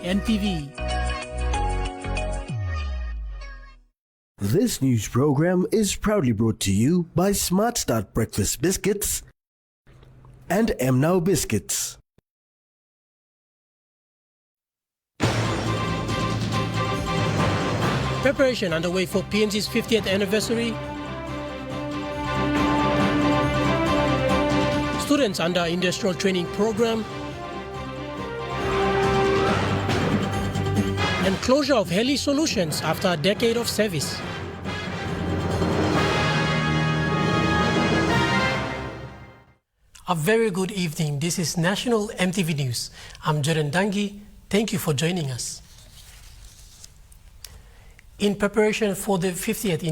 NTV. This news program is proudly brought to you by Smart Start Breakfast Biscuits and Mnow Biscuits. Preparation underway for PNG's 50th anniversary. Students under industrial training program. And closure of Heli Solutions after a decade of service. A very good evening. This is National MTV News. I'm Jordan Dangi. Thank you for joining us. In preparation for the 50th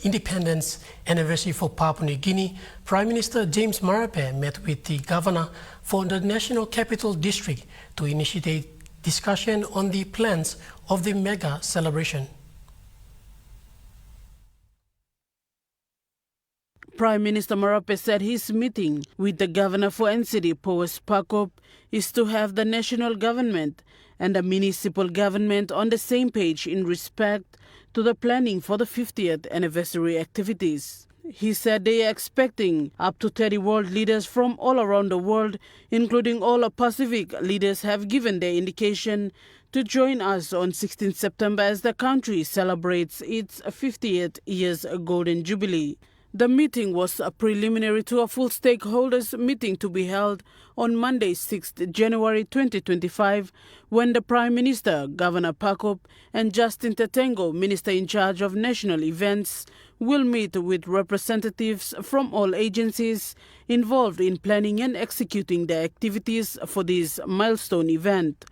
independence anniversary for Papua New Guinea, Prime Minister James Marape met with the governor for the National Capital District to initiate discussion on the plans of the mega celebration. Prime Minister Marape said his meeting with the governor for NCD, Powes Pakop, is to have the national government and the municipal government on the same page in respect to the planning for the 50th anniversary activities. He said they are expecting up to 30 world leaders from all around the world, including all Pacific leaders, have given their indication to join us on 16 September as the country celebrates its 50th year's Golden Jubilee. The meeting was a preliminary to a full stakeholders meeting to be held on Monday, 6th January 2025, when the Prime Minister, Governor Pakop, and Justin Tetengo, Minister in charge of national events, will meet with representatives from all agencies involved in planning and executing the activities for this milestone event.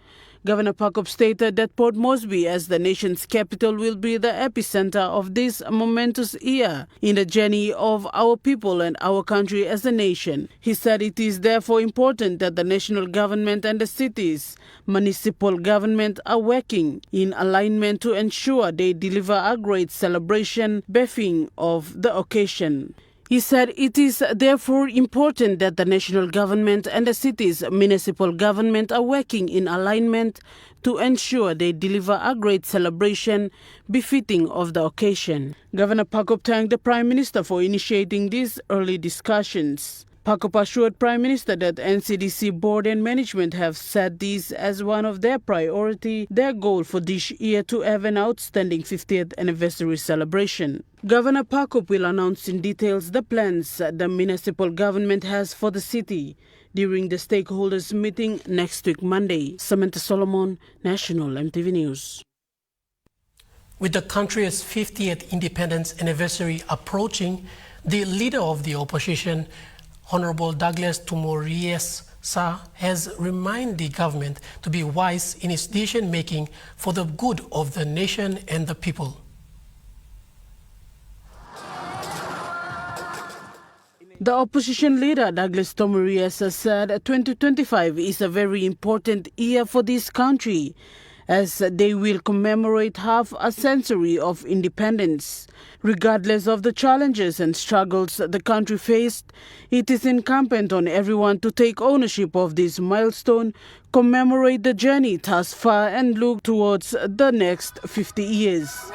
Governor Pakop stated that Port Moresby as the nation's capital will be the epicenter of this momentous year in the journey of our people and our country as a nation. He said it is therefore important that the national government and the city's municipal government are working in alignment to ensure they deliver a great celebration befitting of the occasion. He said it is therefore important that the national government and the city's municipal government are working in alignment to ensure they deliver a great celebration befitting of the occasion. Governor Pakop thanked the Prime Minister for initiating these early discussions. Pakop assured Prime Minister that NCDC board and management have set this as one of their priority, their goal for this year to have an outstanding 50th anniversary celebration. Governor Pakop will announce in details the plans the municipal government has for the city during the stakeholders meeting next week Monday. Samantha Solomon, National MTV News. With the country's 50th independence anniversary approaching, the leader of the opposition, Honorable Douglas Tumuriesa, has reminded the government to be wise in its decision-making for the good of the nation and the people. The opposition leader, Douglas Tumuriesa, said 2025 is a very important year for this country, as they will commemorate half a century of independence. Regardless of the challenges and struggles the country faced, it is incumbent on everyone to take ownership of this milestone, commemorate the journey thus far, and look towards the next 50 years.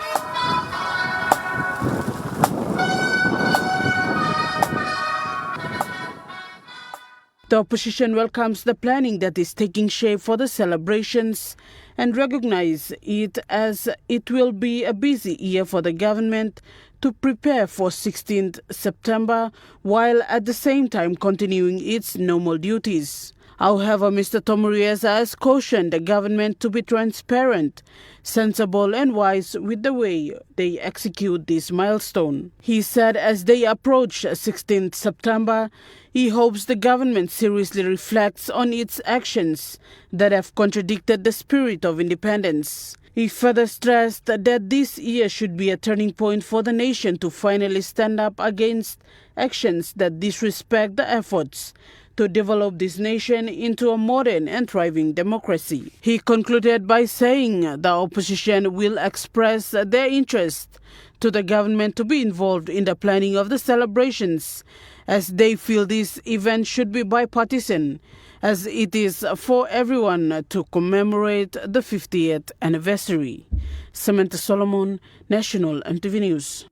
The opposition welcomes the planning that is taking shape for the celebrations and recognize it as it will be a busy year for the government to prepare for 16th September while at the same time continuing its normal duties. However, Mr. Tumuriesa has cautioned the government to be transparent, sensible and wise with the way they execute this milestone. He said as they approach 16th September, he hopes the government seriously reflects on its actions that have contradicted the spirit of independence. He further stressed that this year should be a turning point for the nation to finally stand up against actions that disrespect the efforts to develop this nation into a modern and thriving democracy. He concluded by saying the opposition will express their interest to the government to be involved in the planning of the celebrations, as they feel this event should be bipartisan as it is for everyone to commemorate the 50th anniversary. Samantha Solomon, National MTV News.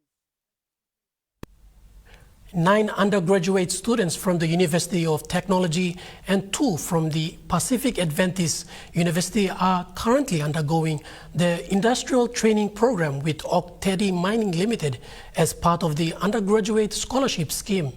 9 undergraduate students from the University of Technology and 2 from the Pacific Adventist University are currently undergoing the industrial training program with Ok Tedi Mining Limited as part of the undergraduate scholarship scheme.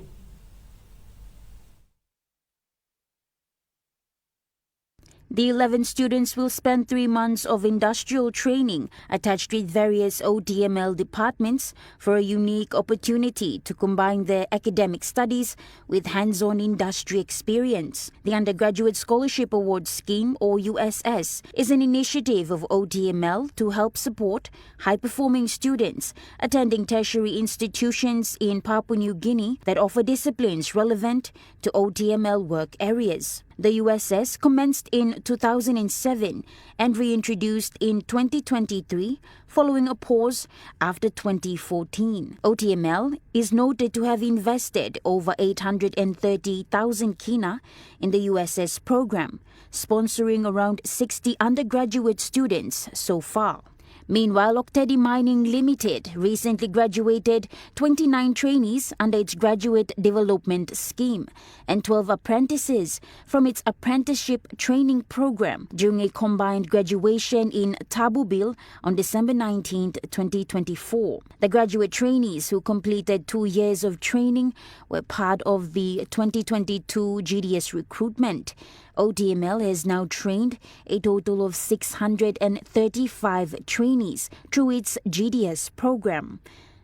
The 11 students will spend 3 months of industrial training attached with various ODML departments for a unique opportunity to combine their academic studies with hands-on industry experience. The Undergraduate Scholarship Award Scheme, or USS, is an initiative of ODML to help support high-performing students attending tertiary institutions in Papua New Guinea that offer disciplines relevant to ODML work areas. The USS commenced in 2007 and reintroduced in 2023 following a pause after 2014. ODML is noted to have invested over 830,000 kina in the USS program, sponsoring around 60 undergraduate students so far. Meanwhile, Ok Tedi Mining Limited recently graduated 29 trainees under its Graduate Development Scheme and 12 apprentices from its Apprenticeship Training Program during a combined graduation in Tabubil on December 19, 2024. The graduate trainees who completed 2 years of training were part of the 2022 GDS recruitment. ODML has now trained a total of 635 trainees through its GDS program.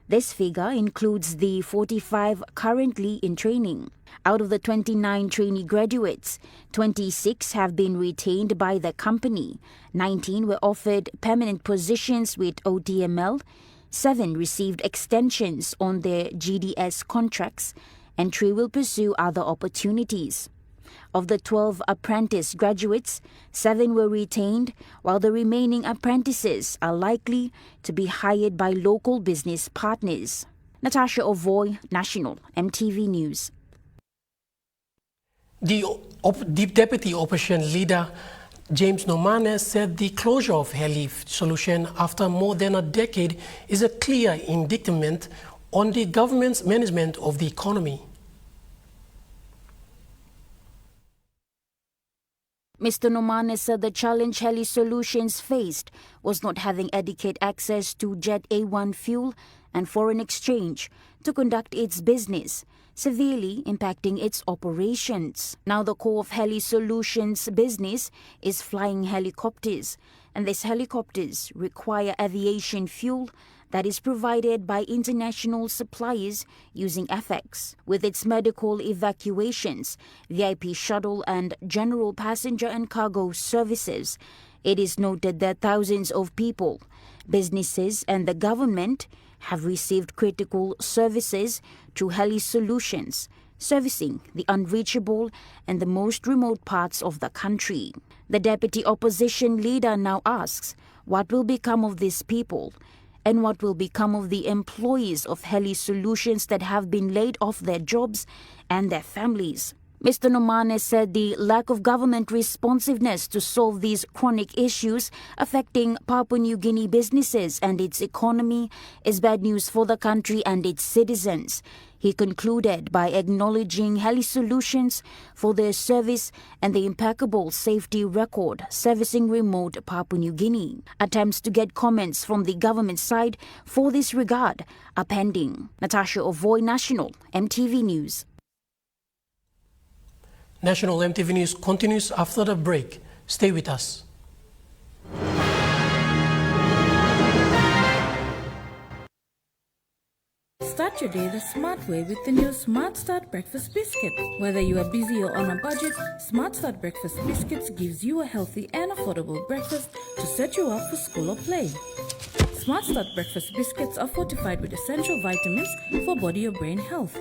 This figure includes the 45 currently in training. Out of the 29 trainee graduates, 26 have been retained by the company, 19 were offered permanent positions with ODML, 7 received extensions on their GDS contracts, and 3 will pursue other opportunities. Of the 12 apprentice graduates, 7 were retained, while the remaining apprentices are likely to be hired by local business partners. Natasha Ovoy, National MTV News. The Deputy Opposition Leader James Nomane said the closure of Heli Solution after more than a decade is a clear indictment on the government's management of the economy. Mr. Nomane said the challenge Heli Solutions faced was not having adequate access to Jet A1 fuel and foreign exchange to conduct its business, severely impacting its operations. Now the core of Heli Solutions' business is flying helicopters, and these helicopters require aviation fuel that is provided by international suppliers using FX. With its medical evacuations, VIP shuttle and general passenger and cargo services, it is noted that thousands of people, businesses and the government have received critical services through Heli Solutions, servicing the unreachable and the most remote parts of the country. The Deputy Opposition Leader now asks what will become of these people and what will become of the employees of Heli Solutions that have been laid off their jobs and their families. Mr. Nomane said the lack of government responsiveness to solve these chronic issues affecting Papua New Guinea businesses and its economy is bad news for the country and its citizens. He concluded by acknowledging Heli Solutions for their service and the impeccable safety record servicing remote Papua New Guinea. Attempts to get comments from the government side for this regard are pending. Natasha Ovoy, National MTV News. National MTV News continues after the break. Stay with us. Start your day the smart way with the new Smart Start Breakfast Biscuit. Whether you are busy or on a budget, Smart Start Breakfast Biscuits gives you a healthy and affordable breakfast to set you up for school or play. Smart Start Breakfast Biscuits are fortified with essential vitamins for body or brain health.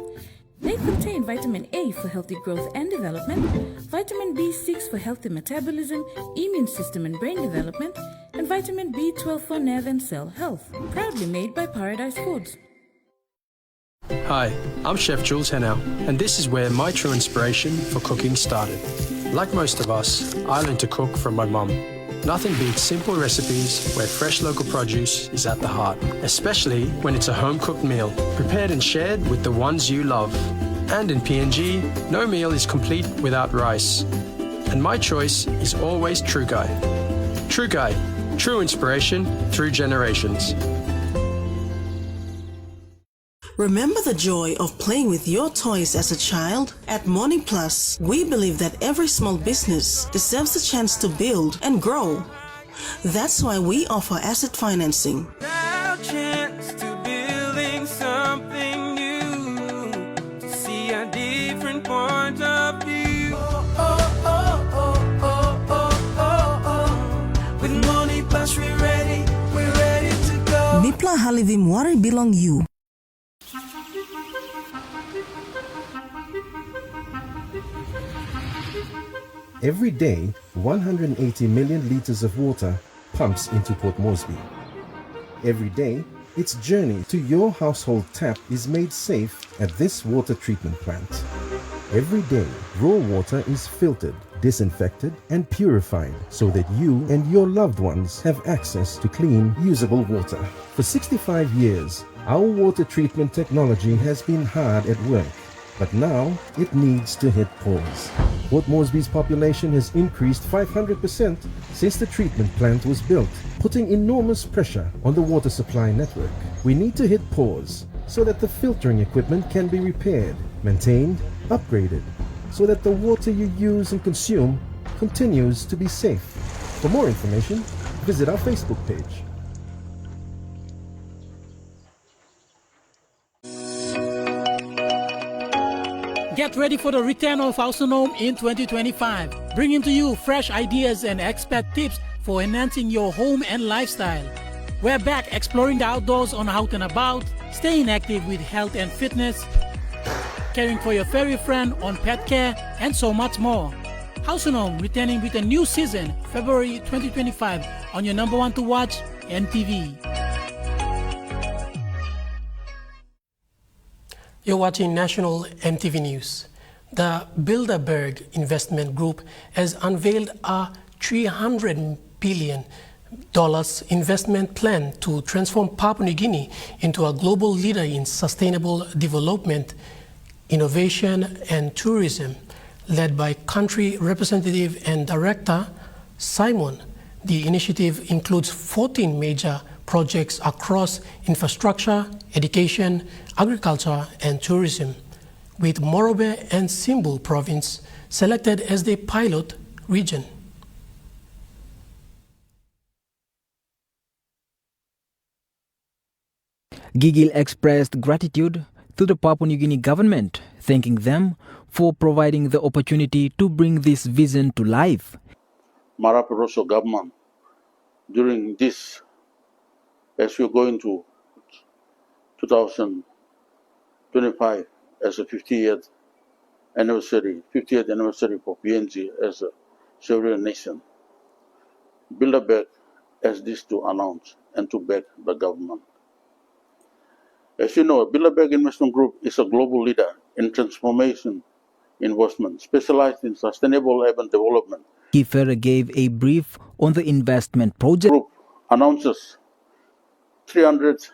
They contain vitamin A for healthy growth and development, vitamin B6 for healthy metabolism, immune system and brain development, and vitamin B12 for nerve and cell health. Proudly made by Paradise Foods. Hi, I'm Chef Jules Henow, and this is where my true inspiration for cooking started. Like most of us, I learned to cook from my mum. Nothing beats simple recipes where fresh local produce is at the heart, especially when it's a home-cooked meal, prepared and shared with the ones you love. And in PNG, no meal is complete without rice. And my choice is always True Guy. True Guy, true inspiration through generations. Remember the joy of playing with your toys as a child? At Morning Plus, we believe that every small business deserves a chance to build and grow. That's why we offer asset financing. Our chance to building something new, to see a different point of view. With Morning Plus, we're ready to go. Mipla Halivim Wari Belong You. Every day, 180 million liters of water pumps into Port Moresby. Every day, its journey to your household tap is made safe at this water treatment plant. Every day, raw water is filtered, disinfected, and purified so that you and your loved ones have access to clean, usable water. For 65 years, our water treatment technology has been hard at work, but now it needs to hit pause. Port Moresby's population has increased 500% since the treatment plant was built, putting enormous pressure on the water supply network. We need to hit pause so that the filtering equipment can be repaired, maintained, upgraded, so that the water you use and consume continues to be safe. For more information, visit our Facebook page. Get ready for the return of Autonome in 2025, bringing to you fresh ideas and expert tips for enhancing your home and lifestyle. We're back exploring the outdoors on Out and About, staying active with health and fitness, caring for your furry friend on pet care, and so much more. Autonome returning with a new season, February 2025, on your number one to watch, NTV. You're watching National MTV News. The Bilderberg Investment Group has unveiled a $300 billion investment plan to transform Papua New Guinea into a global leader in sustainable development, innovation, and tourism, led by Country Representative and Director Simon. The initiative includes 14 major projects across infrastructure, education, agriculture, and tourism, with Morobe and Simbu province selected as the pilot region. Gigil expressed gratitude to the Papua New Guinea government, thanking them for providing the opportunity to bring this vision to life. Marape-Rosso government, during this, as we're going to 2025 as a 50th anniversary for PNG as a sovereign nation, Bilderberg has this to announce and to back the government. As you know, Bilderberg Investment Group is a global leader in transformation investment, specialized in sustainable urban development. He further gave a brief on the investment project. Group announces $300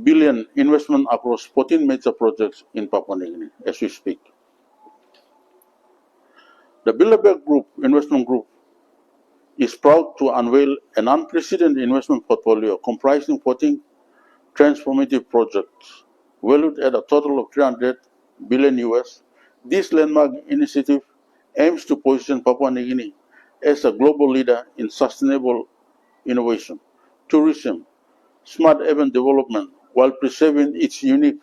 billion investment across 14 major projects in Papua New Guinea as we speak. The Bilderberg Investment Group is proud to unveil an unprecedented investment portfolio comprising 14 transformative projects valued at a total of $300 billion. This landmark initiative aims to position Papua New Guinea as a global leader in sustainable innovation, tourism, smart urban development, while preserving its unique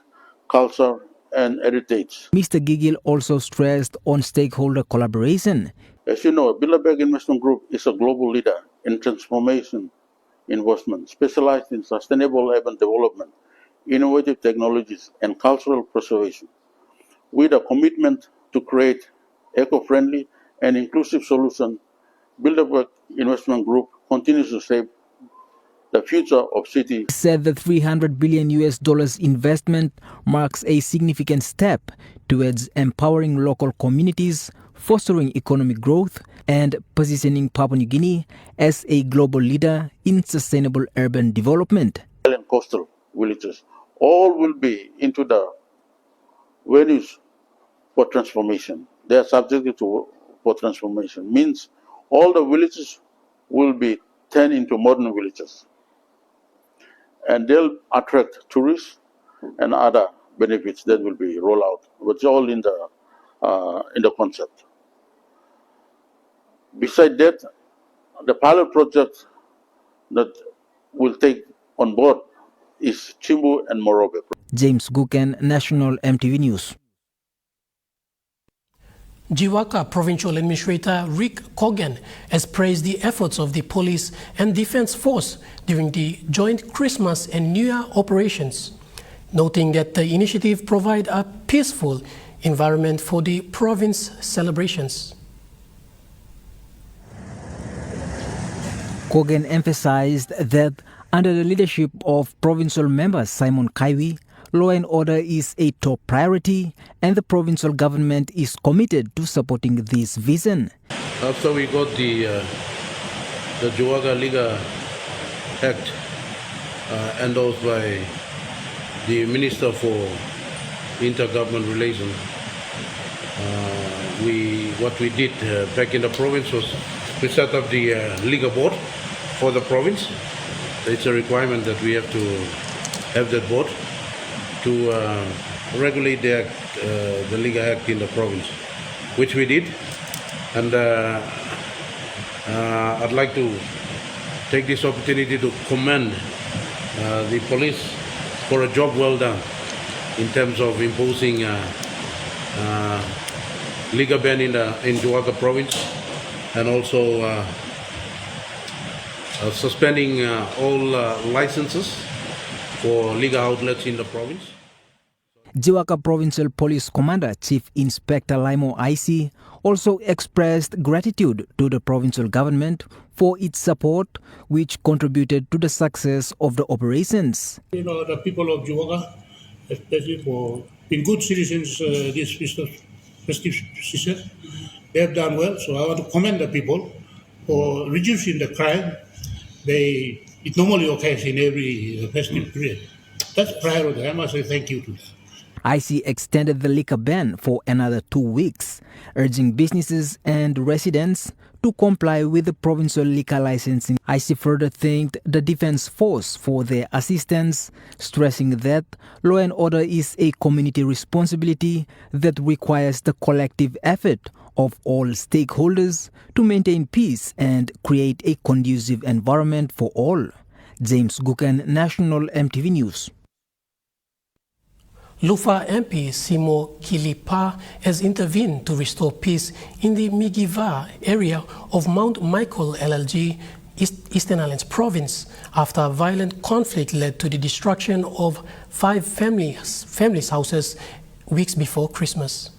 culture and heritage. Mr. Gigil also stressed on stakeholder collaboration. As you know, Bilderberg Investment Group is a global leader in transformation investment, specialized in sustainable urban development, innovative technologies, and cultural preservation. With a commitment to create eco-friendly and inclusive solutions, Bilderberg Investment Group continues to shape the future of city. Said the $300 billion investment marks a significant step towards empowering local communities, fostering economic growth, and positioning Papua New Guinea as a global leader in sustainable urban development. And coastal villages all will be into the venues for transformation. They are subjected for transformation. Means all the villages will be turned into modern villages, and they'll attract tourists and other benefits that will be rolled out. It's all in the concept. Besides that, the pilot project that will take on board is Chimbu and Morobe. James Guken, National MTV News. Jiwaka Provincial Administrator Rick Cogan has praised the efforts of the police and defense force during the joint Christmas and New Year operations, noting that the initiative provides a peaceful environment for the province celebrations. Cogan emphasized that under the leadership of provincial member Simon Kaiwi, law and order is a top priority, and the provincial government is committed to supporting this vision. After we got the Jiwaka Liga Act endorsed by the Minister for Intergovernment Relations, what we did back in the province was we set up the Liga Board for the province. It's a requirement that we have to have that board to regulate the Liga Act in the province, which we did. And I'd like to take this opportunity to commend the police for a job well done in terms of imposing Liga ban in Jiwaka province, and also suspending all licenses for Liga outlets in the province. Jiwaka Provincial Police Commander Chief Inspector Laimo IC also expressed gratitude to the provincial government for its support, which contributed to the success of the operations. You know, the people of Jiwaka, especially for being good citizens this festive season, they have done well. So I want to commend the people for reducing the crime. It normally occurs in every festive period. That's priority. I must say thank you to them. IC extended the liquor ban for another 2 weeks, urging businesses and residents to comply with the provincial liquor licensing. IC further thanked the Defence Force for their assistance, stressing that law and order is a community responsibility that requires the collective effort of all stakeholders to maintain peace and create a conducive environment for all. James Guken, National MTV News. Lufa MP Simo Kilipa has intervened to restore peace in the Migiva area of Mount Michael LLG, Eastern Highlands Province, after a violent conflict led to the destruction of 5 families' houses weeks before Christmas.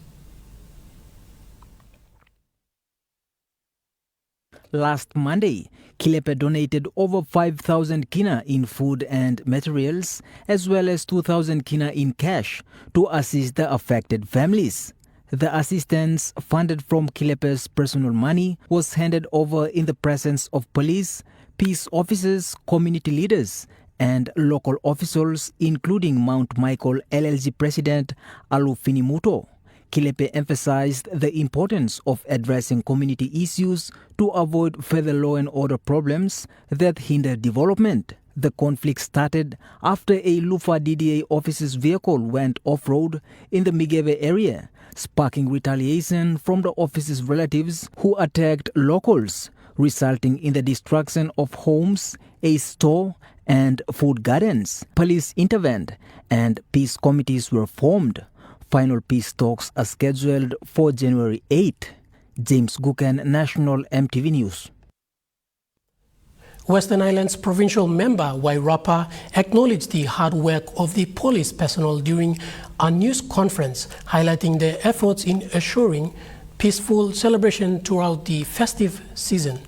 Last Monday, Kilepe donated over 5,000 kina in food and materials, as well as 2,000 kina in cash to assist the affected families. The assistance, funded from Kilepe's personal money, was handed over in the presence of police, peace officers, community leaders, and local officials, including Mount Michael LLG President Alu Finimuto. Kilepe emphasized the importance of addressing community issues to avoid further law and order problems that hinder development. The conflict started after a Lufa DDA officer's vehicle went off-road in the Migeve area, sparking retaliation from the officer's relatives who attacked locals, resulting in the destruction of homes, a store, and food gardens. Police intervened and peace committees were formed. Final peace talks are scheduled for January 8. James Guken, National MTV News. Western Highlands Provincial Member Wairapa acknowledged the hard work of the police personnel during a news conference, highlighting their efforts in assuring peaceful celebration throughout the festive season.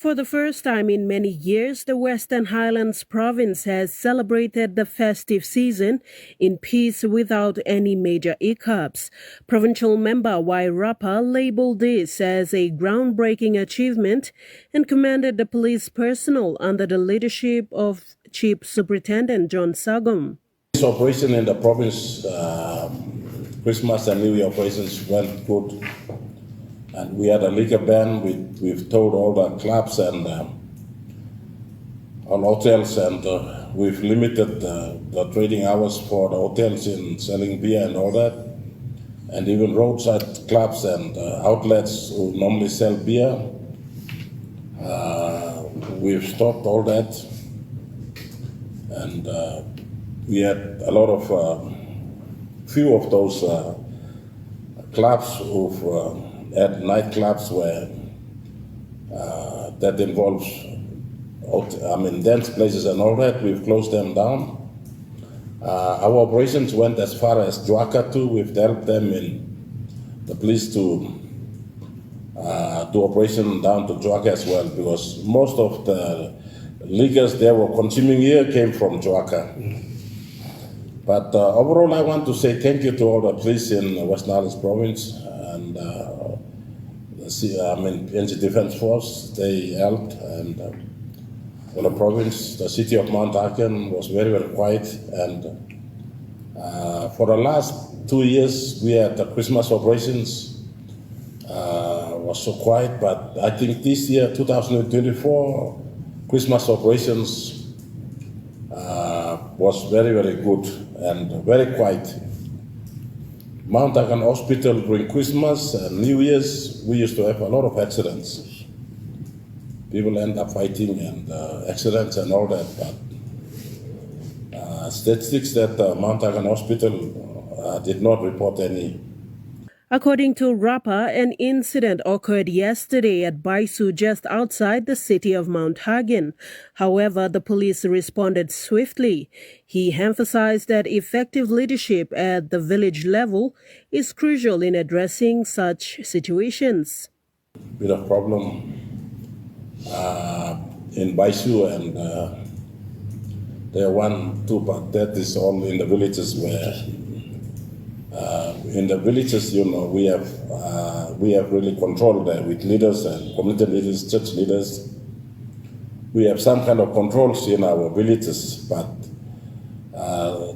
For the first time in many years, the Western Highlands province has celebrated the festive season in peace without any major hiccups. Provincial member Y. Rapa labelled this as a groundbreaking achievement and commended the police personnel under the leadership of Chief Superintendent John Sagum. This operation in the province, Christmas and New Year operations went good. And we had a liquor ban. We've told all the clubs and all hotels, and we've limited the trading hours for the hotels in selling beer and all that. And even roadside clubs and outlets who normally sell beer, we've stopped all that. And we had a lot of, few of those clubs who've at nightclubs where that involves, dance places and all that, we've closed them down. Our operations went as far as Joaka too. We've helped them in the police to do operation down to Joaka as well, because most of the liquors they were consuming here came from Joaka. But overall, I want to say thank you to all the police in Western Highlands Province and NC Defence Force. They helped, and for the province, the city of Mount Hagen was very, very quiet. And for the last 2 years, we had the Christmas operations was so quiet. But I think this year, 2024, Christmas operations was very, very good and very quiet. Mount Hagen Hospital during Christmas and New Year's, we used to have a lot of accidents. People end up fighting and accidents and all that. But statistics that Mount Hagen Hospital did not report any. According to Rapa, an incident occurred yesterday at Baisu just outside the city of Mount Hagen. However, the police responded swiftly. He emphasized that effective leadership at the village level is crucial in addressing such situations. Bit of problem in Baisu, and there are 1, 2, but that is all in the villages where in the villages, we have really control there with leaders and community leaders, church leaders. We have some kind of controls in our villages, but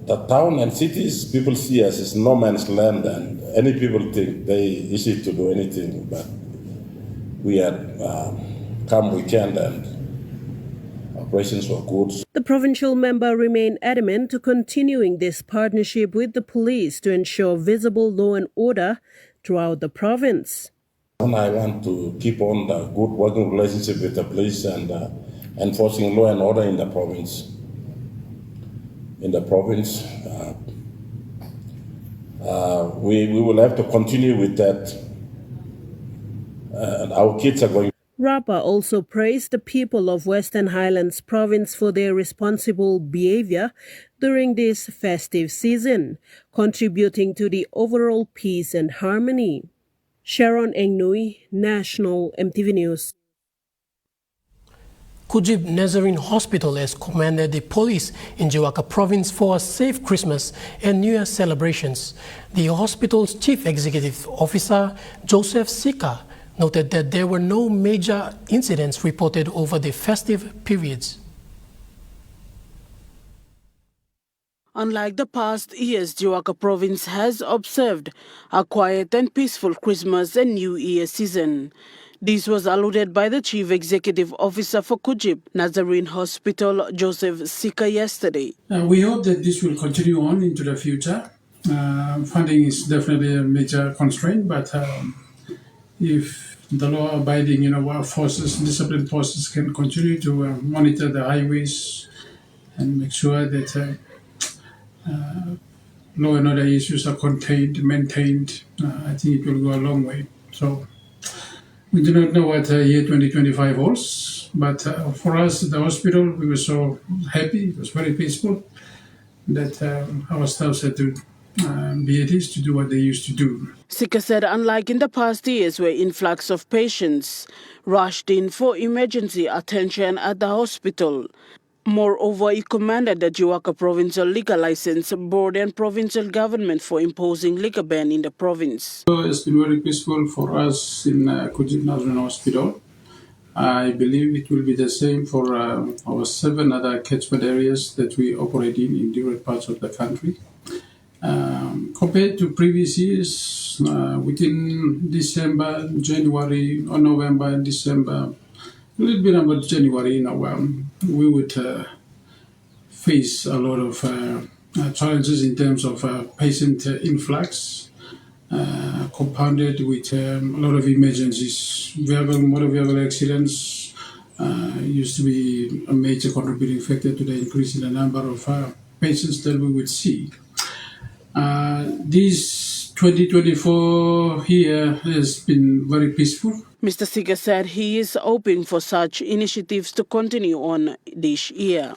the town and cities, people see us as no man's land, and any people think they easy to do anything. But we had come weekend and operations were good. The provincial member remained adamant to continuing this partnership with the police to ensure visible law and order throughout the province. And I want to keep on the good working relationship with the police and enforcing law and order in the province. We will have to continue with that. And our kids are going. Rapa also praised the people of Western Highlands Province for their responsible behavior during this festive season, contributing to the overall peace and harmony. Sharon Engnui, National MTV News. Kujib Nazarene Hospital has commended the police in Joaka Province for a safe Christmas and New Year celebrations. The hospital's Chief Executive Officer, Joseph Sika, noted that there were no major incidents reported over the festive periods. Unlike the past years, Joaka Province has observed a quiet and peaceful Christmas and New Year season. This was alluded by the Chief Executive Officer for Kujib Nazarene Hospital, Joseph Sika, yesterday. We hope that this will continue on into the future. Funding is definitely a major constraint, but if the law-abiding, forces, disciplined forces can continue to monitor the highways and make sure that law and order issues are contained, maintained, I think it will go a long way. So we do not know what year 2025 holds, but for us at the hospital, we were so happy, it was very peaceful, that our staff had to BATs to do what they used to do. Sika said unlike in the past years where influx of patients rushed in for emergency attention at the hospital, moreover, he commanded the Jiwaka Provincial Liquor License Board and provincial government for imposing liquor ban in the province. So it's been very peaceful for us in Kujit National Hospital. I believe it will be the same for our 7 other catchment areas that we operate in different parts of the country. Compared to previous years, within December, January, or November and December, a little bit about January, we would face a lot of challenges in terms of patient influx, compounded with a lot of emergencies. Motor vehicle accidents used to be a major contributing factor to the increase in the number of patients that we would see. This 2024 here has been very peaceful. Mr. Sika said he is hoping for such initiatives to continue on this year.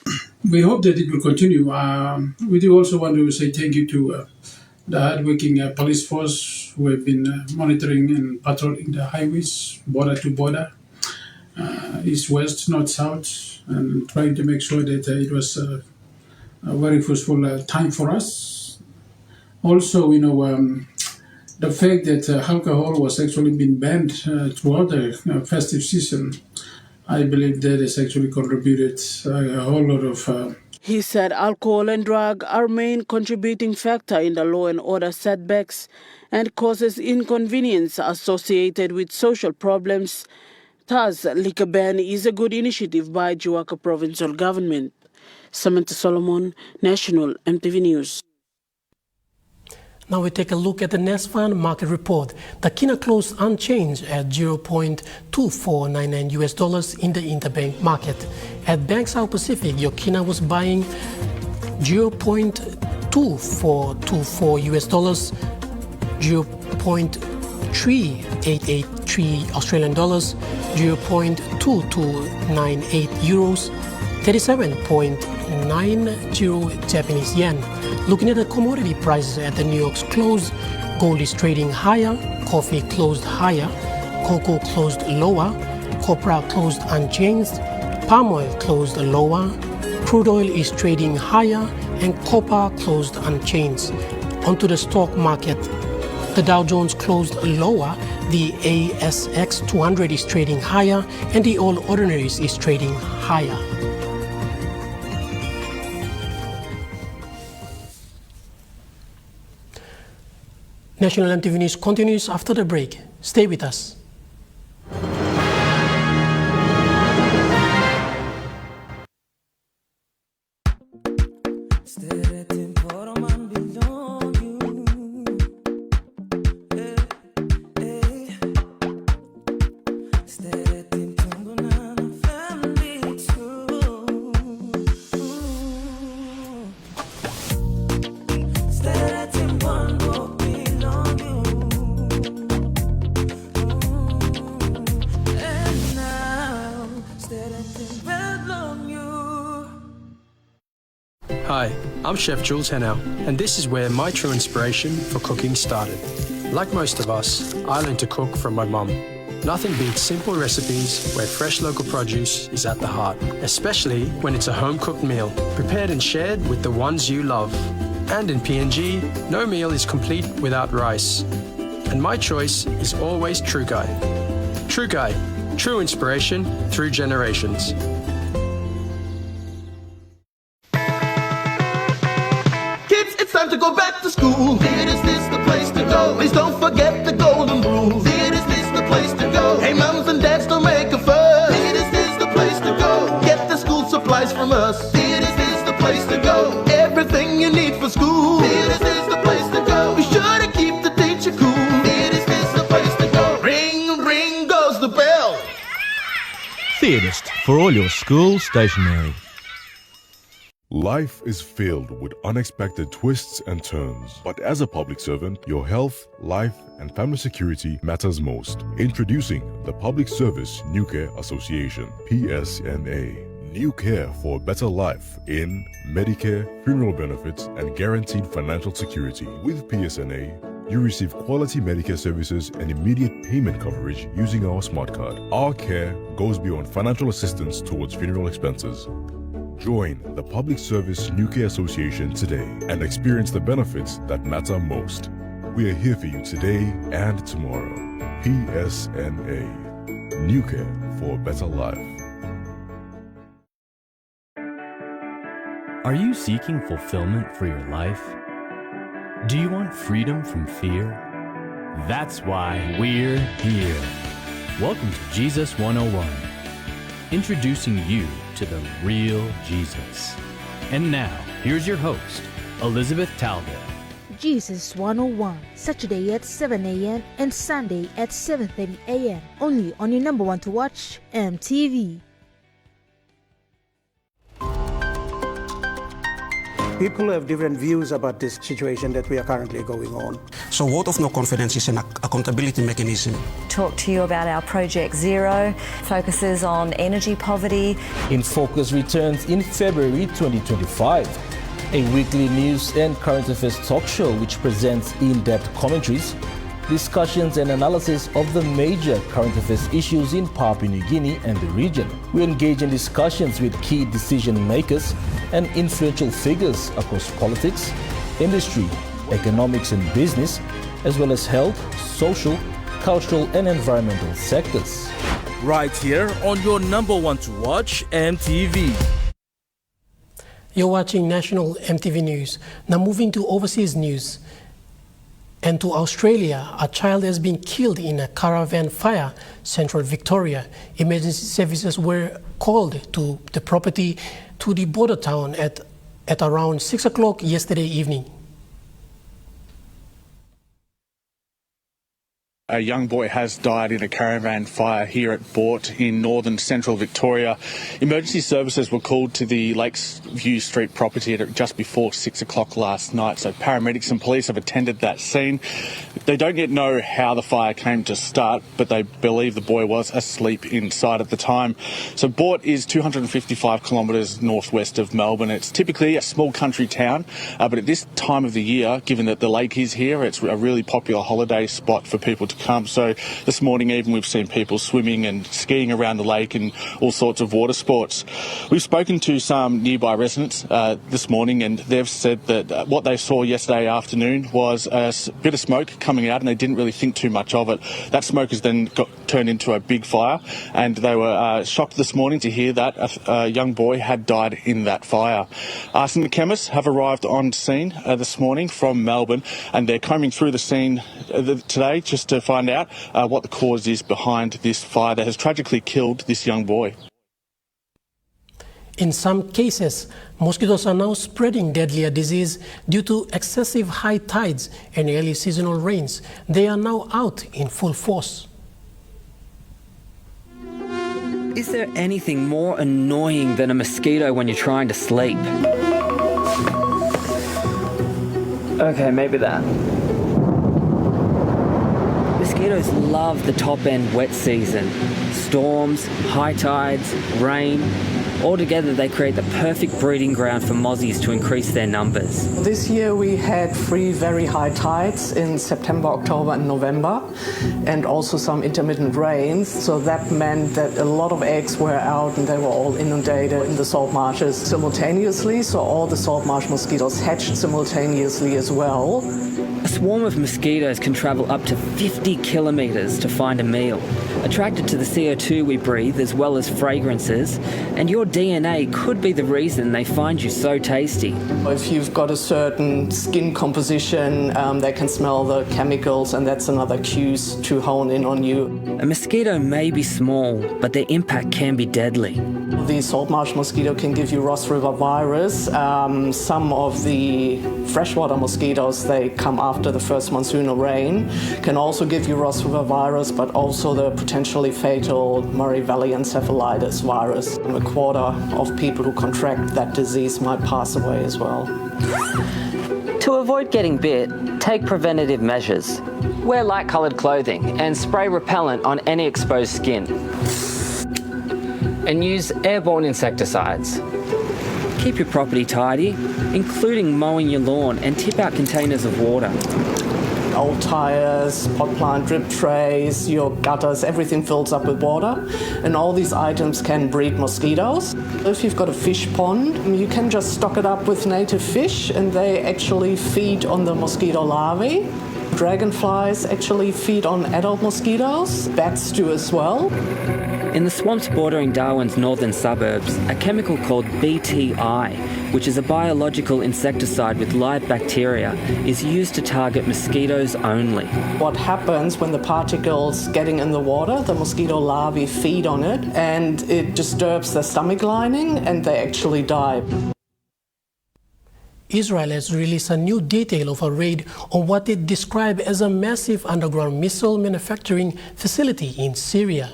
We hope that it will continue. We do also want to say thank you to the hardworking police force who have been monitoring and patrolling the highways, border to border, east, west, north, south, and trying to make sure that it was a very fruitful time for us. Also, the fact that alcohol was actually been banned throughout the festive season, I believe that has actually contributed a whole lot of... He said alcohol and drug are main contributing factor in the law and order setbacks and causes inconvenience associated with social problems. Thus, liquor ban is a good initiative by Jiwaka Provincial Government. Samantha Solomon, National MTV News. Now we take a look at the NESFAN market report. The kina closed unchanged at $0.2499 US in the interbank market. At Bank South Pacific, your kina was buying $0.2424 US, 0.3883 Australian dollars, 0.2298 euros, 37.90 Japanese yen. Looking at the commodity prices at the New York's close, gold is trading higher, coffee closed higher, cocoa closed lower, copra closed unchanged, palm oil closed lower, crude oil is trading higher, and copper closed unchanged. Onto the stock market. The Dow Jones closed lower, the ASX 200 is trading higher, and the All Ordinaries is trading higher. National MTV News continues after the break. Stay with us. Hi, I'm Chef Jules Henao, and this is where my true inspiration for cooking started. Like most of us, I learned to cook from my mum. Nothing beats simple recipes where fresh local produce is at the heart, especially when it's a home-cooked meal, prepared and shared with the ones you love. And in PNG, no meal is complete without rice. And my choice is always Trukai. Trukai, true inspiration through generations. Time to go back to school. Is this the place to go? Please don't forget the golden rule. Is this the place to go? Hey, mums and dads, don't make a fuss. Is this the place to go? Get the school supplies from us. Is this the place to go? Everything you need for school. Is this the place to go? Be sure to keep the teacher cool. Is this the place to go? Ring, ring goes the bell. Theodist, for all your school stationery. Life is filled with unexpected twists and turns, but as a public servant, your health, life, and family security matters most. Introducing the Public Service Nuke Association, PSNA. New Care for a Better Life in Medicare, funeral benefits, and guaranteed financial security. With PSNA, you receive quality Medicare services and immediate payment coverage using our smart card. Our care goes beyond financial assistance towards funeral expenses. Join the Public Service New Care Association today and experience the benefits that matter most. We are here for you today and tomorrow. PSNA. New Care for a Better Life. Are you seeking fulfillment for your life? Do you want freedom from fear? That's why we're here. Welcome to Jesus 101, introducing you to the real Jesus. And now, here's your host, Elizabeth Talbot. Jesus 101, Saturday at 7 a.m. and Sunday at 7:30 a.m. Only on your number one to watch, MTV. People have different views about this situation that we are currently going on. So vote of no confidence is an accountability mechanism. Talk to you about our Project Zero, focuses on energy poverty. In Focus returns in February 2025, a weekly news and current affairs talk show which presents in-depth commentaries, discussions and analysis of the major current affairs issues in Papua New Guinea and the region. We engage in discussions with key decision makers and influential figures across politics, industry, economics and business, as well as health, social, cultural and environmental sectors. Right here on your number one to watch, MTV. You're watching National MTV News. Now moving to overseas news. And to Australia, a child has been killed in a caravan fire, central Victoria. Emergency services were called to the property to the border town at around 6 o'clock yesterday evening. A young boy has died in a caravan fire here at Boort in northern central Victoria. Emergency services were called to the Lakeview Street property at just before 6 o'clock last night. So paramedics and police have attended that scene. They don't yet know how the fire came to start, but they believe the boy was asleep inside at the time. So Boort is 255 kilometres northwest of Melbourne. It's typically a small country town, but at this time of the year, given that the lake is here, it's a really popular holiday spot for people to come. So this morning even we've seen people swimming and skiing around the lake and all sorts of water sports. We've spoken to some nearby residents this morning and they've said that what they saw yesterday afternoon was a bit of smoke coming out and they didn't really think too much of it. That smoke has then turned into a big fire and they were shocked this morning to hear that a young boy had died in that fire. Some of the chemists have arrived on scene this morning from Melbourne and they're combing through the scene today just to find out what the cause is behind this fire that has tragically killed this young boy. In some cases, mosquitoes are now spreading deadlier disease due to excessive high tides and early seasonal rains. They are now out in full force. Is there anything more annoying than a mosquito when you're trying to sleep? Okay, maybe that. Mosquitoes love the top-end wet season. Storms, high tides, rain. Altogether, they create the perfect breeding ground for mozzies to increase their numbers. This year we had 3 very high tides in September, October and November, and also some intermittent rains. So that meant that a lot of eggs were out and they were all inundated in the salt marshes simultaneously. So all the salt marsh mosquitoes hatched simultaneously as well. A swarm of mosquitoes can travel up to 50 kilometres to find a meal, attracted to the CO2 we breathe as well as fragrances, and your DNA could be the reason they find you so tasty. If you've got a certain skin composition, they can smell the chemicals and that's another cue to hone in on you. A mosquito may be small, but their impact can be deadly. The salt marsh mosquito can give you Ross River virus. Some of the freshwater mosquitoes, they come after the first monsoonal rain, can also give you Ross River virus, but also the potentially fatal Murray Valley encephalitis virus. A quarter of people who contract that disease might pass away as well. To avoid getting bit, take preventative measures. Wear light-coloured clothing and spray repellent on any exposed skin. and use airborne insecticides. Keep your property tidy, including mowing your lawn, and tip out containers of water. Old tyres, pot plant drip trays, your gutters, everything fills up with water, and all these items can breed mosquitoes. If you've got a fish pond, you can just stock it up with native fish, and they actually feed on the mosquito larvae. Dragonflies actually feed on adult mosquitoes. Bats do as well. In the swamps bordering Darwin's northern suburbs, a chemical called BTI, which is a biological insecticide with live bacteria, is used to target mosquitoes only. What happens when the particles getting in the water, the mosquito larvae feed on it, and it disturbs their stomach lining, and they actually die. Israel has released a new detail of a raid on what it described as a massive underground missile manufacturing facility in Syria.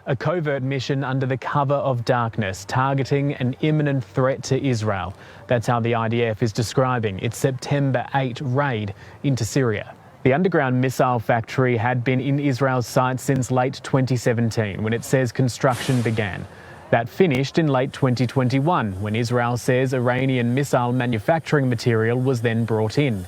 A covert mission under the cover of darkness, targeting an imminent threat to Israel. That's how the IDF is describing its September 8 raid into Syria. The underground missile factory had been in Israel's sights since late 2017, when it says construction began. That finished in late 2021, when Israel says Iranian missile manufacturing material was then brought in.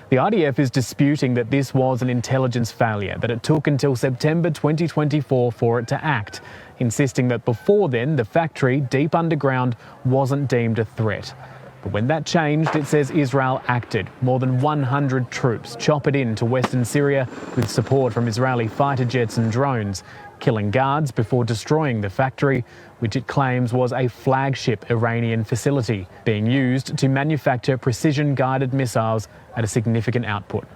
The IDF is disputing that this was an intelligence failure, that it took until September 2024 for it to act, insisting that before then the factory, deep underground, wasn't deemed a threat. But when that changed, it says Israel acted. More than 100 troops choppered into western Syria with support from Israeli fighter jets and drones, killing guards before destroying the factory, which it claims was a flagship Iranian facility being used to manufacture precision-guided missiles at a significant output.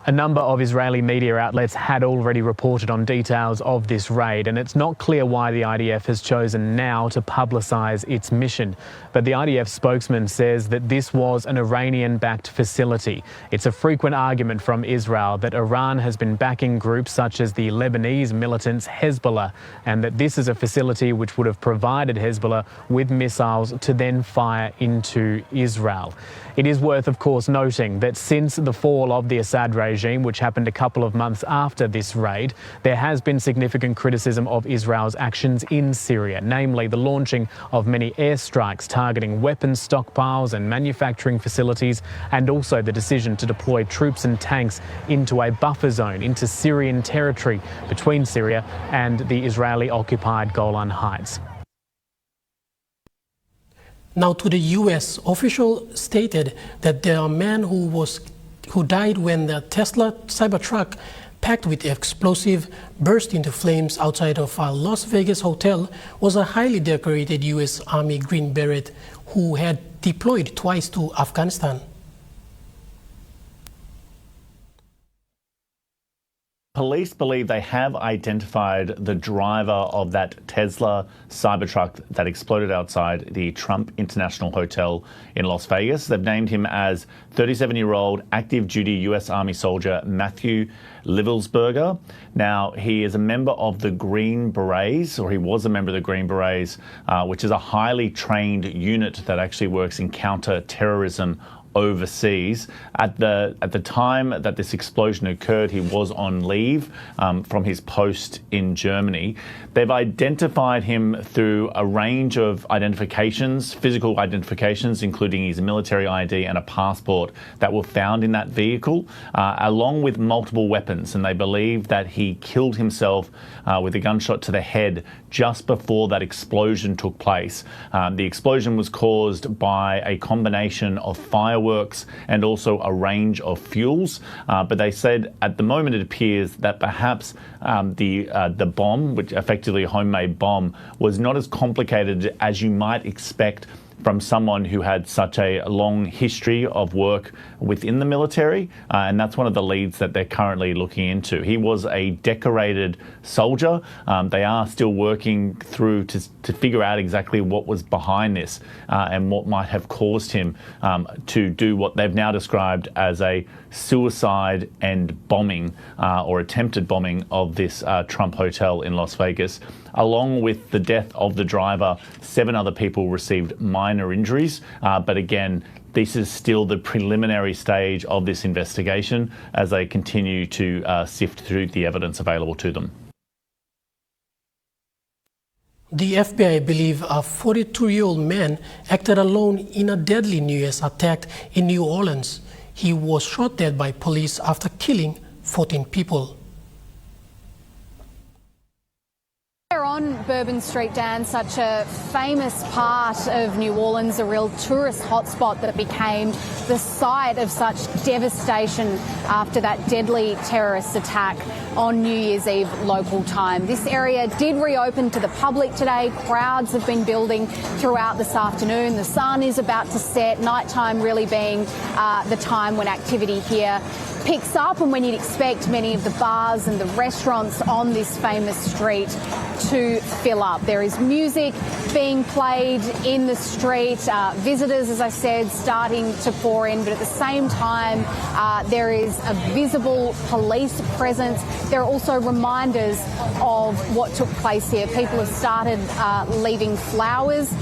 A number of Israeli media outlets had already reported on details of this raid, and it's not clear why the IDF has chosen now to publicise its mission. But the IDF spokesman says that this was an Iranian-backed facility. It's a frequent argument from Israel that Iran has been backing groups such as the Lebanese militants Hezbollah, and that this is a facility which would have provided Hezbollah with missiles to then fire into Israel. It is worth, of course, noting that since the fall of the Assad regime, which happened a couple of months after this raid, there has been significant criticism of Israel's actions in Syria, namely the launching of many airstrikes targeting weapons stockpiles and manufacturing facilities, and also the decision to deploy troops and tanks into a buffer zone, into Syrian territory between Syria and the Israeli-occupied Golan Heights. Now to the U.S. Official stated that the man who died when the Tesla Cybertruck packed with explosive burst into flames outside of a Las Vegas hotel was a highly decorated U.S. Army Green Beret who had deployed twice to Afghanistan. Police believe they have identified the driver of that Tesla Cybertruck that exploded outside the Trump International Hotel in Las Vegas. They've named him as 37-year-old active duty U.S. Army soldier Matthew Livelsberger. Now, he is a member of the Green Berets, or he was a member of the Green Berets, which is a highly trained unit that actually works in counter-terrorism overseas. At the time that this explosion occurred, he was on leave from his post in Germany. They've identified him through a range of identifications, physical identifications, including his military ID and a passport that were found in that vehicle, along with multiple weapons. And they believe that he killed himself with a gunshot to the head just before that explosion took place. The explosion was caused by a combination of fireworks and also a range of fuels. But they said at the moment it appears that perhaps the bomb, which effectively a homemade bomb, was not as complicated as you might expect from someone who had such a long history of work within the military, and that's one of the leads that they're currently looking into. He was a decorated soldier. They are still working through to figure out exactly what was behind this and what might have caused him to do what they've now described as a suicide and bombing or attempted bombing of this Trump hotel in Las Vegas. Along with the death of the driver, 7 other people received minor injuries, but again, this is still the preliminary stage of this investigation as they continue to sift through the evidence available to them. The FBI believe a 42-year-old man acted alone in a deadly New Year's attack in New Orleans. He was shot dead by police after killing 14 people. We're on Bourbon Street, Dan, such a famous part of New Orleans, a real tourist hotspot that became the site of such devastation after that deadly terrorist attack on New Year's Eve local time. This area did reopen to the public today. Crowds have been building throughout this afternoon. The sun is about to set, nighttime really being the time when activity here picks up and when you'd expect many of the bars and the restaurants on this famous street to fill up. There is music being played in the street, visitors, as I said, starting to pour in, but at the same time there is a visible police presence. There are also reminders of what took place here. People have started leaving flowers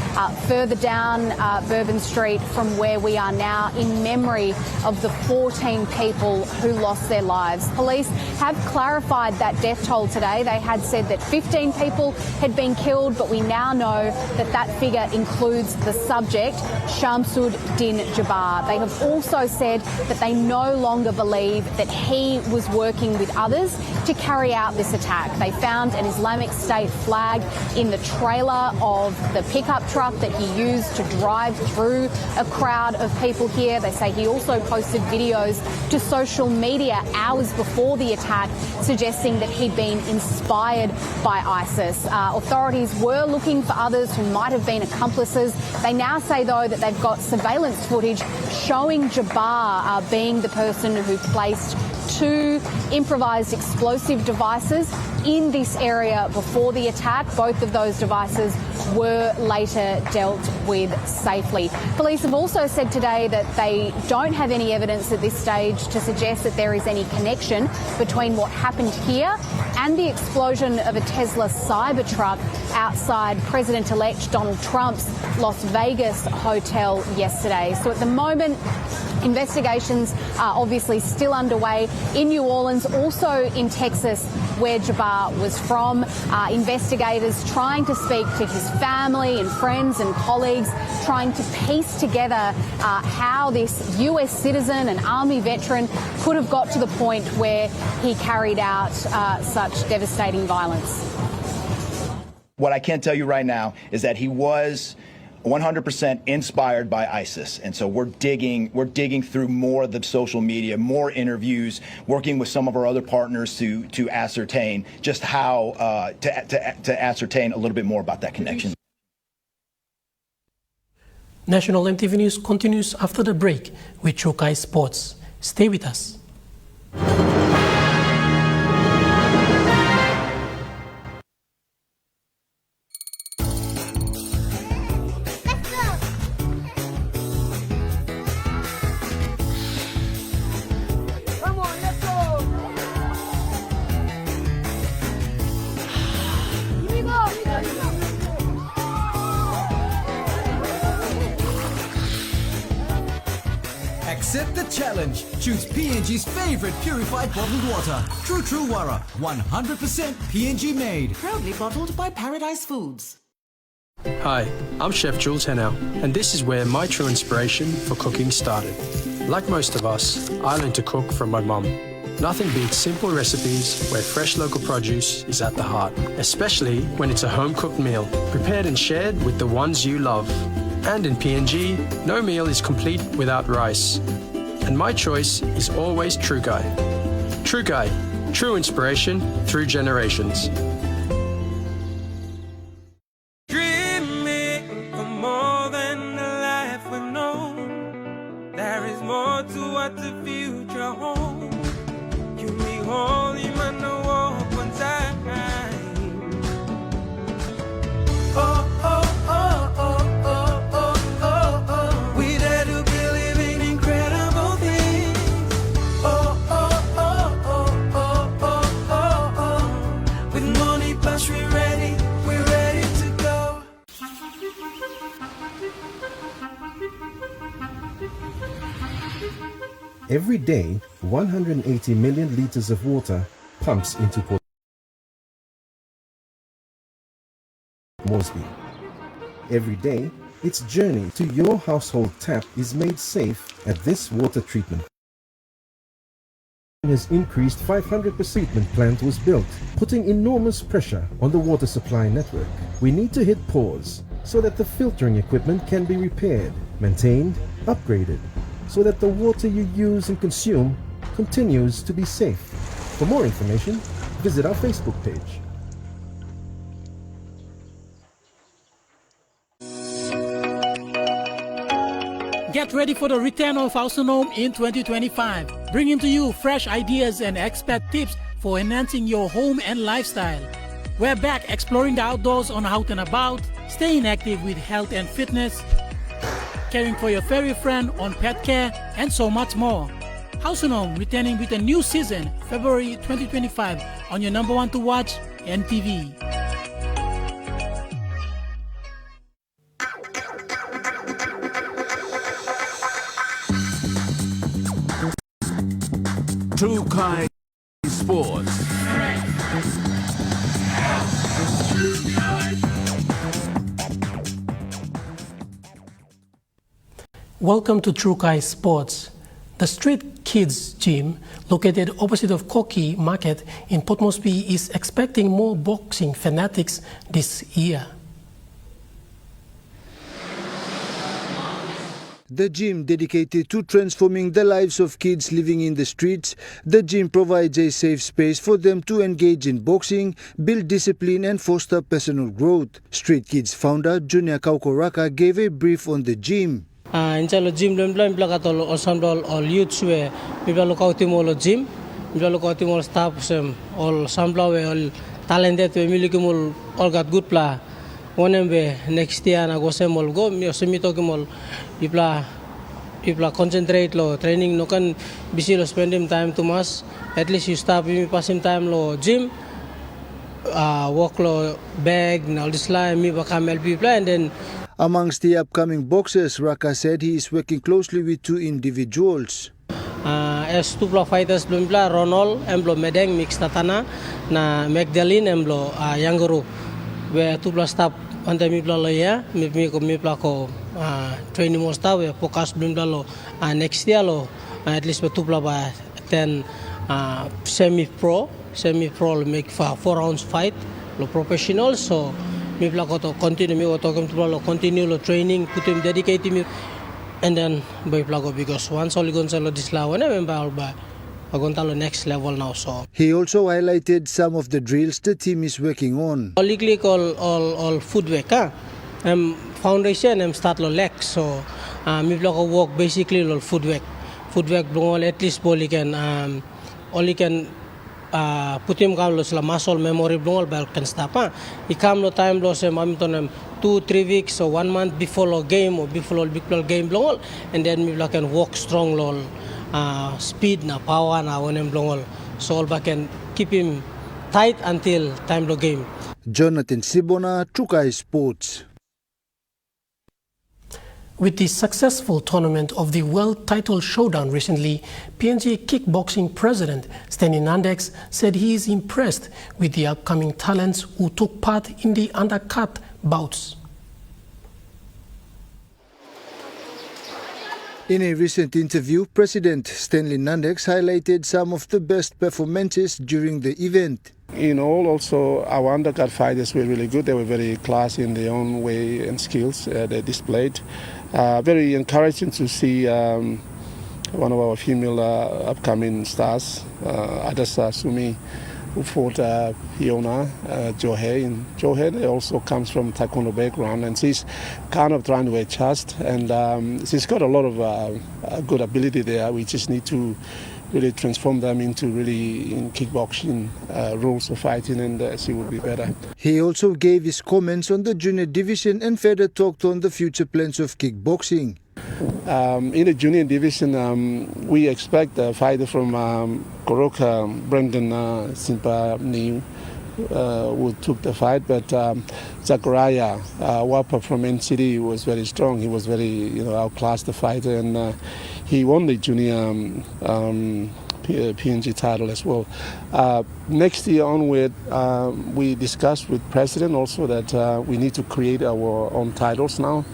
further down Bourbon Street from where we are now in memory of the 14 people who lost their lives. Police have clarified that death toll today. They had said that 15 people had been killed, but we now know that that figure includes the subject, Shamsud Din Jabbar. They have also said that they no longer believe that he was working with others to carry out this attack. They found an Islamic State flag in the trailer of the pickup truck that he used to drive through a crowd of people here. They say he also posted videos to social media hours before the attack suggesting that he'd been inspired by ISIS. Authorities were looking for others who might have been accomplices. They now say, though, that they've got surveillance footage showing Jabbar being the person who placed 2 improvised explosive devices in this area before the attack. Both of those devices were later dealt with safely. Police have also said today that they don't have any evidence at this stage to suggest that there is any connection between what happened here and the explosion of a Tesla Cybertruck outside President-elect Donald Trump's Las Vegas hotel yesterday. So at the moment, investigations are obviously still underway in New Orleans, also in Texas, where Jabbar was from. Investigators trying to speak to his family and friends and colleagues, trying to piece together how this US citizen and Army veteran could have got to the point where he carried out such devastating violence. What I can tell you right now is that he was 100% inspired by ISIS, and so we're digging through more of the social media, more interviews, working with some of our other partners to ascertain just how to ascertain a little bit more about that connection. National MTV News continues after the break with Chokai Sports. Stay with us. Accept the challenge. Choose PNG's favorite purified bottled water. True Wara, 100% PNG made. Proudly bottled by Paradise Foods. Hi, I'm Chef Jules Henao, and this is where my true inspiration for cooking started. Like most of us, I learned to cook from my mum. Nothing beats simple recipes where fresh local produce is at the heart, especially when it's a home-cooked meal, prepared and shared with the ones you love. And in PNG, no meal is complete without rice. And my choice is always Trukai. Trukai, true inspiration through generations. Dreaming for more than a life we know. There is more to what the future holds. You be holy, man, no walk one time. Oh, oh, oh, oh. Every day, 180 million liters of water pumps into Port Moresby. Every day, its journey to your household tap is made safe at this water treatment. Has increased 500% treatment plant was built, putting enormous pressure on the water supply network. We need to hit pause so that the filtering equipment can be repaired, maintained, upgraded, so that the water you use and consume continues to be safe. For more information, visit our Facebook page. Get ready for the return of Hausenome in 2025, bringing to you fresh ideas and expert tips for enhancing your home and lifestyle. We're back exploring the outdoors on Out and About, staying active with health and fitness, caring for your furry friend on pet care, and so much more. Hausenome returning with a new season, February 2025, on your number one to watch, NTV. Trukai Sports. Welcome to Trukai Sports. The Street Kids Gym, located opposite of Koki Market in Port Moresby, is expecting more boxing fanatics this year. The gym dedicated to transforming the lives of kids living in the streets, the gym provides a safe space for them to engage in boxing, build discipline and foster personal growth. Street Kids founder Junior Kaukoraka gave a brief on the gym. Inshallah gym lembla plakatol ensemble all youths we mibalo kautimolo gym mibalo kautimolo staff sem all sambla we all talented we milikimol all got good pla onembe next year na go semol go mi semito kimol People concentrate lo training no kan busy lo spending time too much. At least you stop me passing time lo gym, walk lo bag na all this line me bakamel people and then. Amongst the upcoming boxers, Raka said he is working closely with two individuals. As two fighters blumbla Ronald emblo Medeng mix tatana na Magdalene emblo Yanguru where two stop on the mibla lo ya mi ko training mo staff we focus blumbla lo next year lo at least two ba 10 semi pro make for 4 rounds fight lo professional so mi ko to continue mi to continue lo training put him dedicate me and then by plago because once all gonzalo dislaw na member ba agontalo next level now so he also highlighted some of the drills the team is working on. All footwork foundation start lo leg so mi ko work basically lo footwork blong at least boli can put him kam lo sila muscle memory blong ba can stop ikam lo time lo se mamiton 2-3 weeks or 1 month before lo game or before big game blong and then mi can walk strong lo speed na power na onem blong so all can keep him tight until time lo game. Jonathan Sibona, Trukai Sports. With the successful tournament of the World Title Showdown recently, PNG Kickboxing President Stanley Nandex said he is impressed with the upcoming talents who took part in the undercut bouts. In a recent interview, President Stanley Nandex highlighted some of the best performances during the event. In all, also, our undercard fighters were really good. They were very classy in their own way and skills they displayed. Very encouraging to see one of our female upcoming stars, Adasa Sumi, who fought Fiona Johei. And Johei also comes from Taekwondo background, and she's kind of trying to adjust. And she's got a lot of good ability there. We just need to really transform them into really in kickboxing rules of fighting, and she will be better. He also gave his comments on the junior division and further talked on the future plans of kickboxing. In the junior division, we expect a fighter from Koroka, Brendan Simpa New, who took the fight, but Zachariah Wapa from NCD was very strong. He was very, outclassed the fighter, and he won the junior PNG title as well. Next year onward, we discussed with President also that we need to create our own titles now.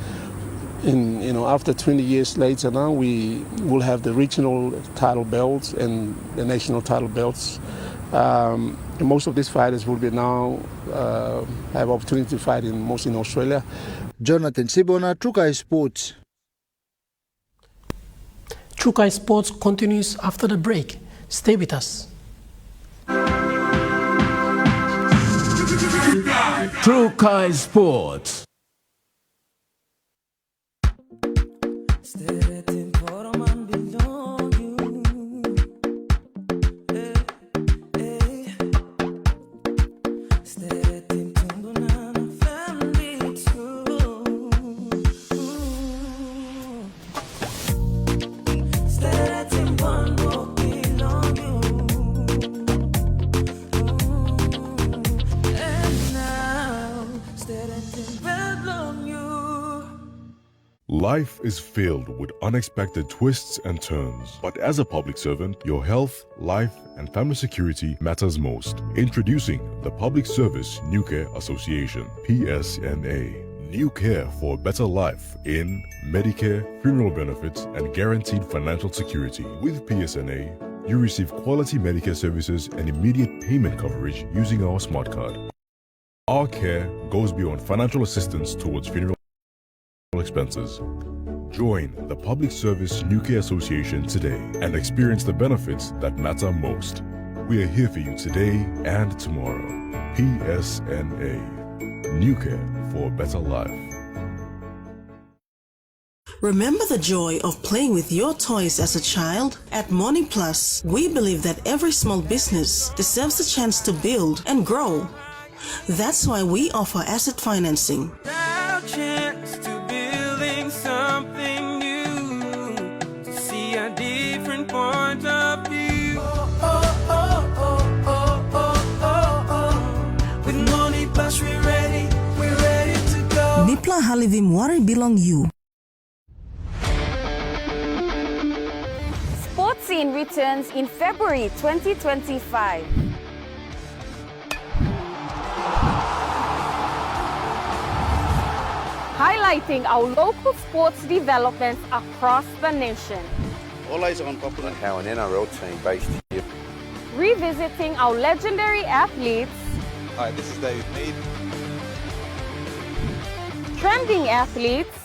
After 20 years later now, we will have the regional title belts and the national title belts. And most of these fighters will be now have opportunity to fight mostly in Australia. Jonathan Sibona, Trukai Sports. Trukai Sports continues after the break. Stay with us. Trukai Sports. Life is filled with unexpected twists and turns. But as a public servant, your health, life, and family security matters most. Introducing the Public Service New Care Association, PSNA. New care for a better life in Medicare, funeral benefits, and guaranteed financial security. With PSNA, you receive quality Medicare services and immediate payment coverage using our smart card. Our care goes beyond financial assistance towards funeral expenses. Join the Public Service New Care Association today and experience the benefits that matter most. We are here for you today and tomorrow. PSNA. New care for a better life. Remember the joy of playing with your toys as a child? At Morning Plus, we believe that every small business deserves a chance to build and grow. That's why we offer asset financing. Our chance to building something new, to see a different point of view. With Morning Plus, we're ready to go. Nipla Halivim Wari Belong You. Sports Scene returns in February 2025. Highlighting our local sports developments across the nation. All eyes are on Papua how an NRL team based here. Revisiting our legendary athletes. Hi, this is David Mead. Trending athletes.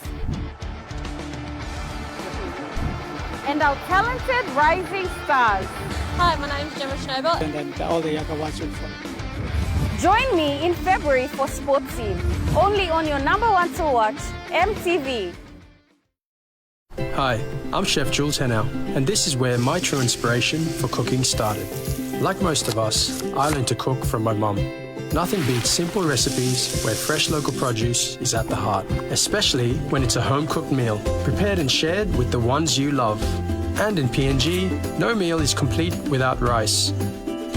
And our talented rising stars. Hi, my name's Gemma Schnobel. And then all the younger ones will follow. Join me in February for Sports Scene, only on your #1 to watch, MTV. Hi, I'm Chef Jules Henow, and this is where my true inspiration for cooking started. Like most of us, I learned to cook from my mum. Nothing beats simple recipes where fresh local produce is at the heart, especially when it's a home-cooked meal, prepared and shared with the ones you love. And in PNG, no meal is complete without rice.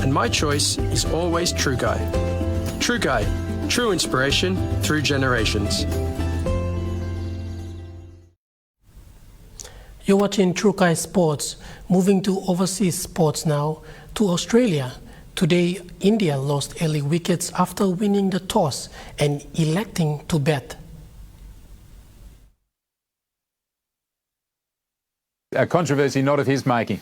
And my choice is always Trukai. Trukai, true inspiration through generations. You're watching Trukai Sports. Moving to overseas sports now, to Australia. Today, India lost early wickets after winning the toss and electing to bat. A controversy not of his making.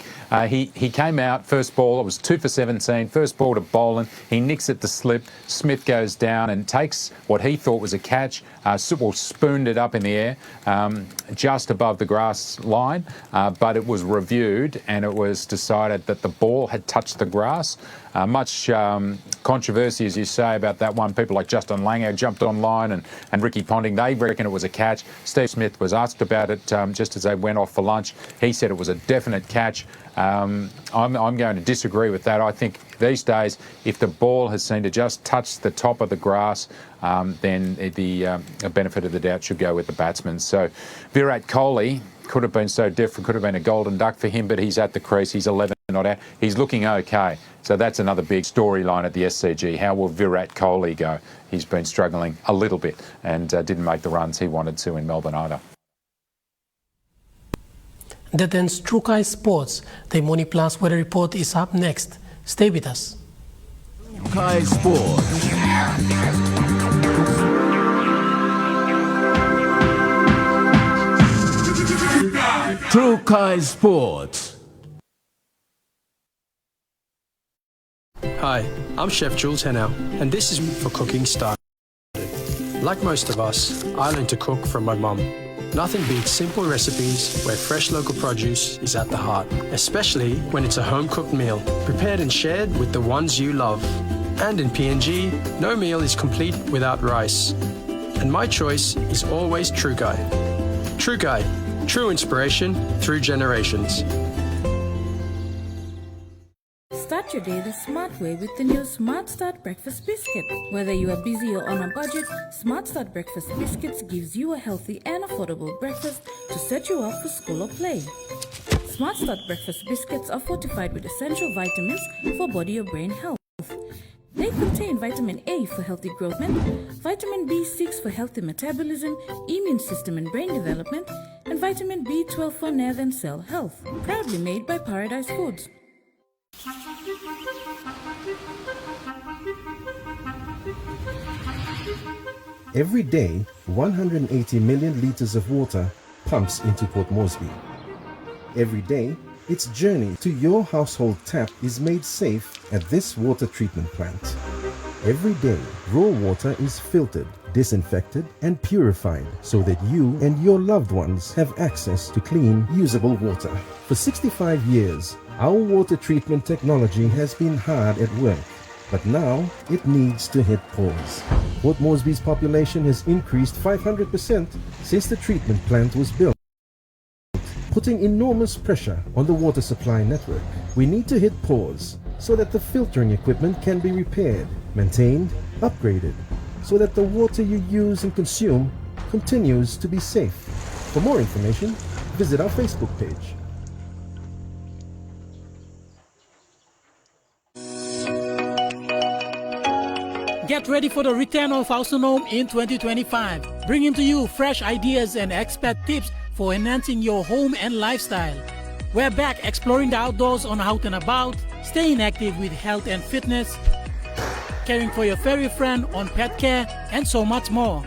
He came out, first ball, it was 2 for 17, first ball to Boland, he nicks it to slip, Smith goes down and takes what he thought was a catch, spooned it up in the air, just above the grass line, but it was reviewed and it was decided that the ball had touched the grass. Much controversy, as you say, about that one. People like Justin Langer jumped online and Ricky Ponting, they reckon it was a catch. Steve Smith was asked about it just as they went off for lunch. He said it was a definite catch. I'm going to disagree with that. I think these days, if the ball has seemed to just touch the top of the grass, then the benefit of the doubt should go with the batsman. So Virat Kohli could have been so different, could have been a golden duck for him, but he's at the crease, he's 11 not out, he's looking okay. So that's another big storyline at the SCG. How will Virat Kohli go? He's been struggling a little bit and didn't make the runs he wanted to in Melbourne either. That ends Trukai Sports. The Money Plus weather report is up next. Stay with us. Trukai Sports. Trukai Sports. Hi, I'm Chef Jules Henao, and this is for Cooking Started. Like most of us, I learned to cook from my mum. Nothing beats simple recipes where fresh local produce is at the heart, especially when it's a home-cooked meal, prepared and shared with the ones you love. And in PNG, no meal is complete without rice. And my choice is always Trukai. Trukai, true inspiration through generations. Start your day the smart way with the new Smart Start Breakfast Biscuit. Whether you are busy or on a budget, Smart Start Breakfast Biscuits gives you a healthy and affordable breakfast to set you up for school or play. Smart Start Breakfast Biscuits are fortified with essential vitamins for body or brain health. They contain vitamin A for healthy growth, vitamin B6 for healthy metabolism, immune system and brain development, and vitamin B12 for nerve and cell health. Proudly made by Paradise Foods. Every day, 180 million liters of water pumps into Port Moresby. Every day, its journey to your household tap is made safe at this water treatment plant. Every day, raw water is filtered, disinfected, and purified so that you and your loved ones have access to clean, usable water. For 65 years, our water treatment technology has been hard at work, but now it needs to hit pause. Port Moresby's population has increased 500% since the treatment plant was built, putting enormous pressure on the water supply network. We need to hit pause so that the filtering equipment can be repaired, maintained, upgraded, so that the water you use and consume continues to be safe. For more information, visit our Facebook page. Get ready for the return of Autonome in 2025, bringing to you fresh ideas and expert tips for enhancing your home and lifestyle. We're back exploring the outdoors on Out and About, staying active with health and fitness, caring for your furry friend on pet care, and so much more.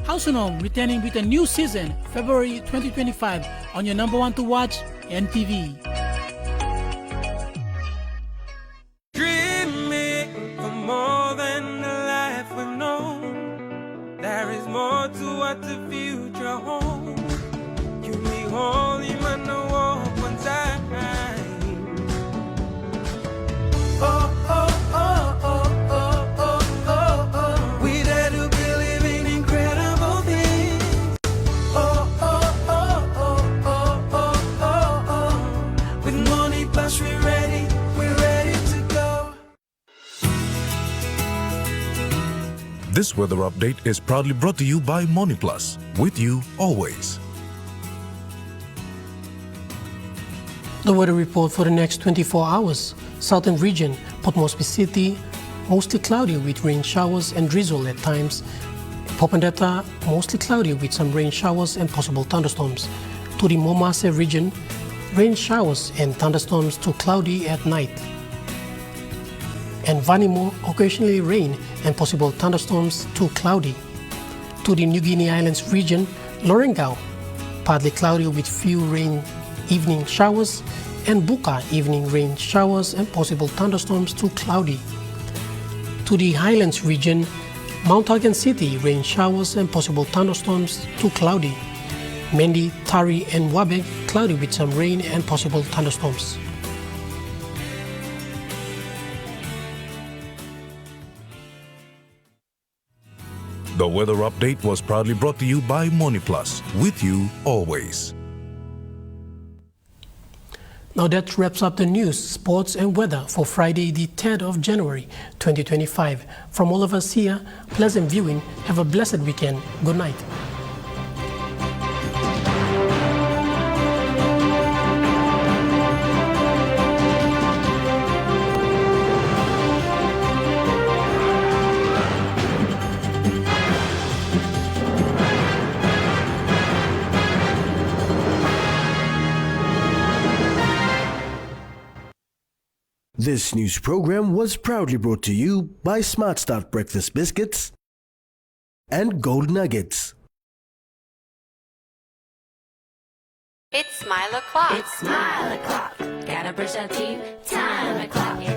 Autonome returning with a new season, February 2025, on your number one to watch, NTV. Dreaming for more than the life we've known. There is more to what the future holds. You be holy, man, no walk one time. Oh, oh, oh, oh, oh, oh, oh, oh. We dare to believe in incredible things. Oh, oh, oh, oh, oh, oh, oh, oh. With Money Plus, we're ready to go. This weather update is proudly brought to you by Money Plus, with you always. The weather report for the next 24 hours. Southern region, Port Moresby City, mostly cloudy with rain showers and drizzle at times. Popondetta, mostly cloudy with some rain showers and possible thunderstorms. To the Momase region, rain showers and thunderstorms to cloudy at night. And Vanimo, occasionally rain and possible thunderstorms to cloudy. To the New Guinea Islands region, Lorengau, partly cloudy with few rain evening showers, and Buka, evening rain showers and possible thunderstorms to cloudy. To the Highlands region, Mount Elgin City, rain showers and possible thunderstorms to cloudy. Mendi, Tari and Wabe, cloudy with some rain and possible thunderstorms. The weather update was proudly brought to you by Money Plus, with you always. Now that wraps up the news, sports and weather for Friday the 3rd of January 2025. From all of us here, pleasant viewing. Have a blessed weekend. Good night. This news program was proudly brought to you by Smart Start Breakfast Biscuits and Gold Nuggets. It's Smile O'Clock. It's Smile O'Clock. Gotta brush our teeth. Time o'clock.